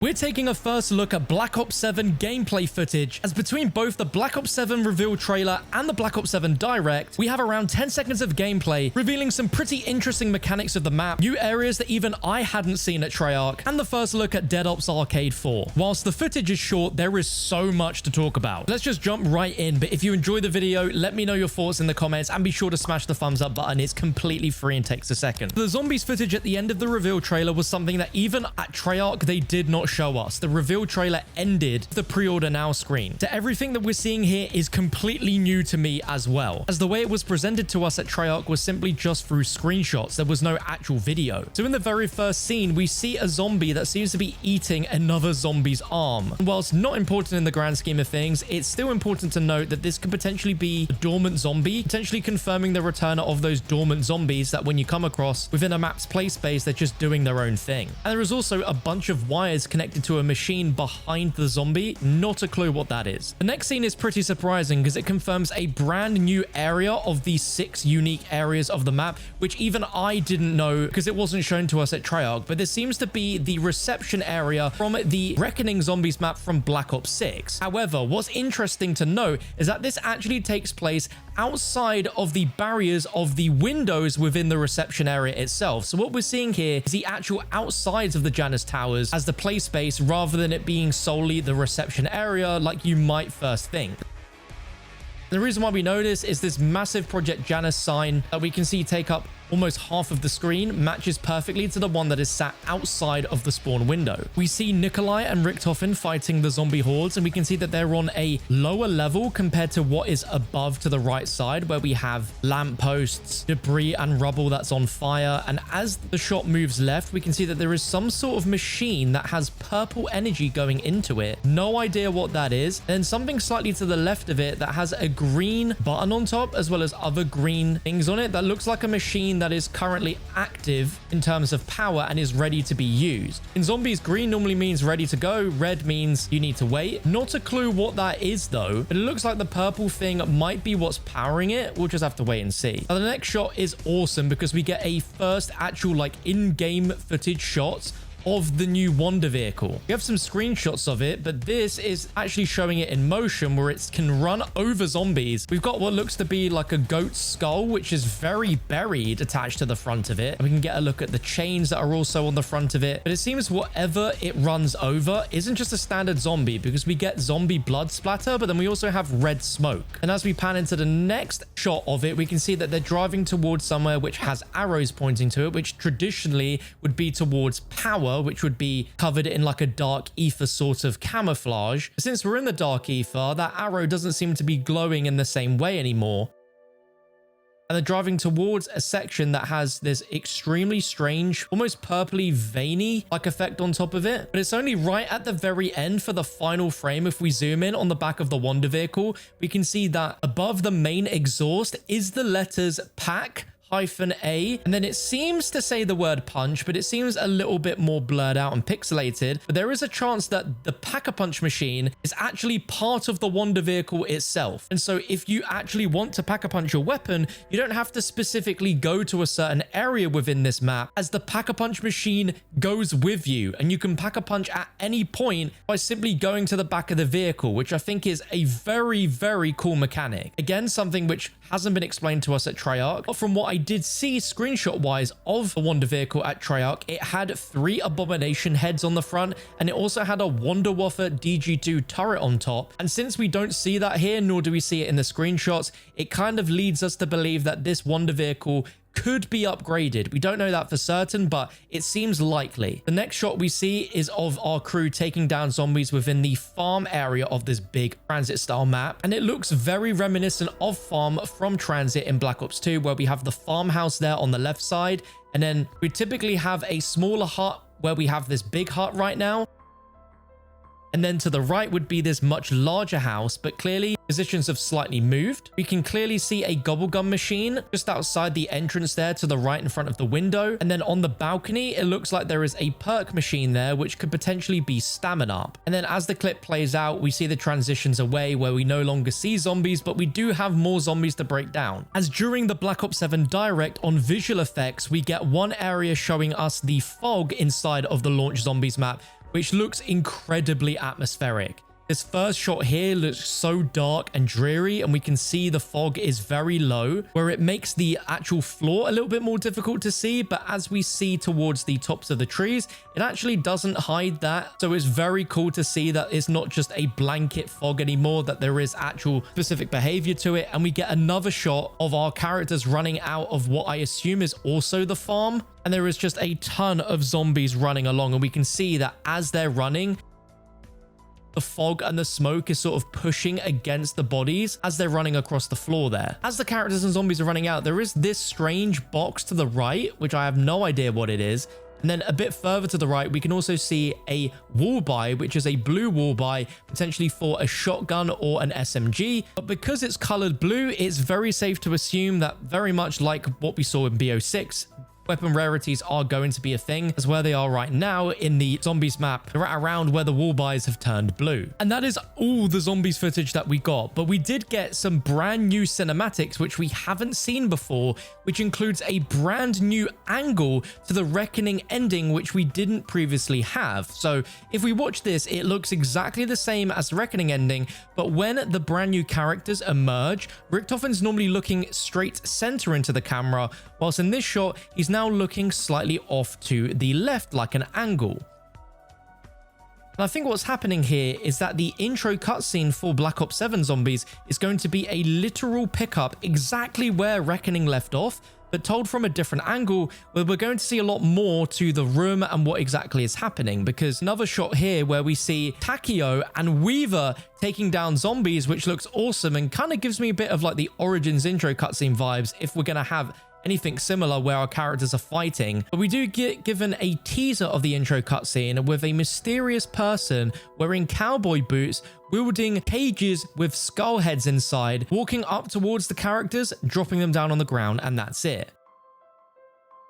We're taking a first look at Black Ops 7 gameplay footage, as between both the Black Ops 7 reveal trailer and the Black Ops 7 direct, we have around 10 seconds of gameplay, revealing some pretty interesting mechanics of the map, new areas that even I hadn't seen at Treyarch, and the first look at Dead Ops Arcade 4. Whilst the footage is short, there is so much to talk about. Let's just jump right in, but if you enjoy the video, let me know your thoughts in the comments, and be sure to smash the thumbs up button. It's completely free and takes a second. The zombies footage at the end of the reveal trailer was something that even at Treyarch, they did not show us. The reveal trailer ended the pre-order now screen. So everything that we're seeing here is completely new to me as well, as the way it was presented to us at Treyarch was simply just through screenshots. There was no actual video. So in the very first scene, we see a zombie that seems to be eating another zombie's arm. And whilst not important in the grand scheme of things, it's still important to note that this could potentially be a dormant zombie, potentially confirming the return of those dormant zombies that when you come across within a map's play space, they're just doing their own thing. And there is also a bunch of wires connected to a machine behind the zombie. Not a clue what that is. The next scene is pretty surprising because it confirms a brand new area of the 6 unique areas of the map, which even I didn't know because it wasn't shown to us at Treyarch. But this seems to be the reception area from the Reckoning Zombies map from Black Ops 6. However, what's interesting to note is that this actually takes place outside of the barriers of the windows within the reception area itself. So what we're seeing here is the actual outsides of the Janus Towers as the play space, rather than it being solely the reception area like you might first think. The reason why we know this is this massive Project Janus sign that we can see take up almost half of the screen matches perfectly to the one that is sat outside of the spawn window. We see Nikolai and Richtofen fighting the zombie hordes, and we can see that they're on a lower level compared to what is above to the right side, where we have lampposts, debris and rubble that's on fire. And as the shot moves left, we can see that there is some sort of machine that has purple energy going into it. No idea what that is. Then something slightly to the left of it that has a green button on top, as well as other green things on it that looks like a machine that is currently active in terms of power and is ready to be used. In zombies, green normally means ready to go, red means you need to wait. Not a clue what that is though, but it looks like the purple thing might be what's powering it. We'll just have to wait and see. Now the next shot is awesome because we get a first actual like in-game footage shot of the new Wonder vehicle. We have some screenshots of it, but this is actually showing it in motion where it can run over zombies. We've got what looks to be like a goat's skull, which is very buried attached to the front of it. And we can get a look at the chains that are also on the front of it. But it seems whatever it runs over isn't just a standard zombie, because we get zombie blood splatter, but then we also have red smoke. And as we pan into the next shot of it, we can see that they're driving towards somewhere which has arrows pointing to it, which traditionally would be towards power, which would be covered in like a dark ether sort of camouflage. Since we're in the dark ether, that arrow doesn't seem to be glowing in the same way anymore. And they're driving towards a section that has this extremely strange, almost purpley veiny like effect on top of it. But it's only right at the very end for the final frame. If we zoom in on the back of the Wonder vehicle, we can see that above the main exhaust is the letters PAC-A, and then it seems to say the word punch, but it seems a little bit more blurred out and pixelated. But there is a chance that the Pack-a-Punch machine is actually part of the Wonder vehicle itself. And so if you actually want to Pack-a-Punch your weapon, you don't have to specifically go to a certain area within this map, as the Pack-a-Punch machine goes with you, and you can Pack-a-Punch at any point by simply going to the back of the vehicle, which I think is a very, very cool mechanic. Again, something which hasn't been explained to us at Treyarch, but from what I did see screenshot wise of the Wonder vehicle at Treyarch, it had 3 Abomination heads on the front, and it also had a Wonder Waffer DG2 turret on top. And since we don't see that here, nor do we see it in the screenshots, it kind of leads us to believe that this Wonder vehicle could be upgraded. We don't know that for certain, but it seems likely. The next shot we see is of our crew taking down zombies within the farm area of this big Tranzit style map, and it looks very reminiscent of Farm from Tranzit in Black Ops 2, where we have the farmhouse there on the left side, and then we typically have a smaller hut where we have this big hut right now. And then to the right would be this much larger house, but clearly positions have slightly moved. We can clearly see a Gobblegum machine just outside the entrance there to the right in front of the window. And then on the balcony, it looks like there is a perk machine there, which could potentially be stamina up. And then as the clip plays out, we see the transitions away where we no longer see zombies, but we do have more zombies to break down. As during the Black Ops 7 direct on visual effects, we get one area showing us the fog inside of the Launch Zombies map, which looks incredibly atmospheric. This first shot here looks so dark and dreary, and we can see the fog is very low, where it makes the actual floor a little bit more difficult to see. But as we see towards the tops of the trees, it actually doesn't hide that. So it's very cool to see that it's not just a blanket fog anymore, that there is actual specific behavior to it. And we get another shot of our characters running out of what I assume is also the farm. And there is just a ton of zombies running along, and we can see that as they're running, the fog and the smoke is sort of pushing against the bodies as they're running across the floor there. As the characters and zombies are running out, there is this strange box to the right, which I have no idea what it is. And then a bit further to the right, we can also see a wall buy, which is a blue wall buy, potentially for a shotgun or an SMG. But because it's colored blue, it's very safe to assume that, very much like what we saw in BO6, weapon rarities are going to be a thing, as where they are right now in the zombies map, they're at around where the wall buys have turned blue. And that is all the zombies footage that we got, but we did get some brand new cinematics which we haven't seen before, which includes a brand new angle to the Reckoning ending which we didn't previously have. So if we watch this, it looks exactly the same as the Reckoning ending, but when the brand new characters emerge, Richtofen's normally looking straight center into the camera, whilst in this shot he's now looking slightly off to the left, like an angle. And I think what's happening here is that the intro cutscene for Black Ops 7 Zombies is going to be a literal pickup exactly where Reckoning left off, but told from a different angle, where we're going to see a lot more to the room and what exactly is happening. Because another shot here where we see Takeo and Weaver taking down zombies, which looks awesome and kind of gives me a bit of like the Origins intro cutscene vibes if we're going to have anything similar where our characters are fighting. But we do get given a teaser of the intro cutscene with a mysterious person wearing cowboy boots, wielding cages with skull heads inside, walking up towards the characters, dropping them down on the ground, and that's it.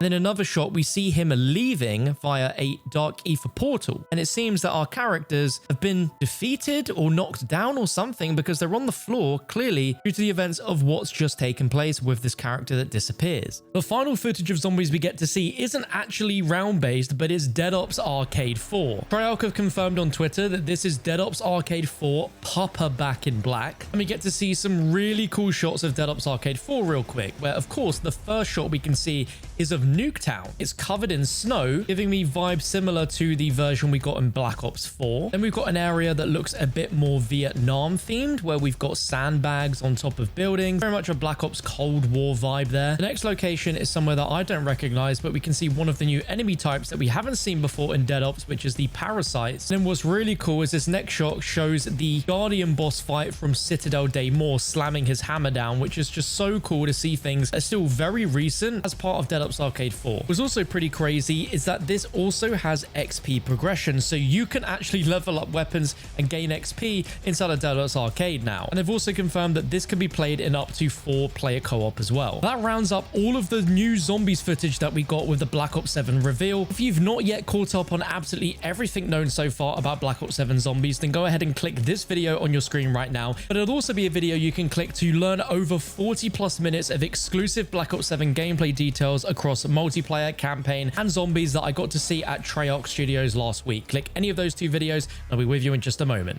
And then another shot, we see him leaving via a Dark Aether portal. And it seems that our characters have been defeated or knocked down or something, because they're on the floor, clearly, due to the events of what's just taken place with this character that disappears. The final footage of zombies we get to see isn't actually round-based, but is Dead Ops Arcade 4. Treyarch have confirmed on Twitter that this is Dead Ops Arcade 4 Papa Back in Black. And we get to see some really cool shots of Dead Ops Arcade 4 real quick, where, of course, the first shot we can see is of Nuketown. It's covered in snow, giving me vibes similar to the version we got in Black Ops 4. Then we've got an area that looks a bit more Vietnam themed, where we've got sandbags on top of buildings. Very much a Black Ops Cold War vibe there. The next location is somewhere that I don't recognize, but we can see one of the new enemy types that we haven't seen before in Dead Ops, which is the parasites. And then what's really cool is this next shot shows the Guardian boss fight from Citadel Daymore slamming his hammer down, which is just so cool to see things that are still very recent as part of Dead Ops Arcade 4. What's also pretty crazy is that this also has XP progression, so you can actually level up weapons and gain XP inside of Dead Ops Arcade now. And they've also confirmed that this can be played in up to 4-player co-op as well. That rounds up all of the new zombies footage that we got with the Black Ops 7 reveal. If you've not yet caught up on absolutely everything known so far about Black Ops 7 Zombies, then go ahead and click this video on your screen right now. But it'll also be a video you can click to learn over 40+ minutes of exclusive Black Ops 7 gameplay details across multiplayer, campaign, and zombies that I got to see at Treyarch Studios last week. Click any of those two videos and I'll be with you in just a moment.